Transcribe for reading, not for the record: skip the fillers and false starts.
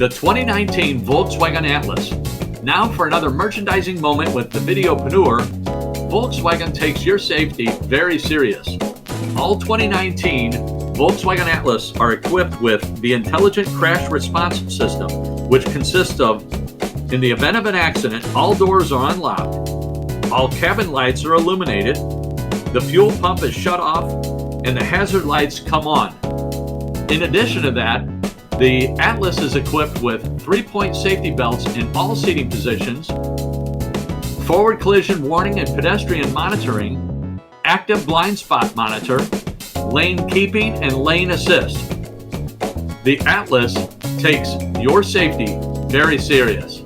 The 2019 Volkswagen Atlas. Now for another merchandising moment with the Videopreneur. Volkswagen takes your safety very serious. All 2019 Volkswagen Atlas are equipped with the Intelligent Crash Response System, which consists of, in the event of an accident, all doors are unlocked, all cabin lights are illuminated, the fuel pump is shut off, and the hazard lights come on. In addition to that, the Atlas is equipped with 3-point safety belts in all seating positions, forward collision warning and pedestrian monitoring, active blind spot monitor, lane keeping, and lane assist. The Atlas takes your safety very serious.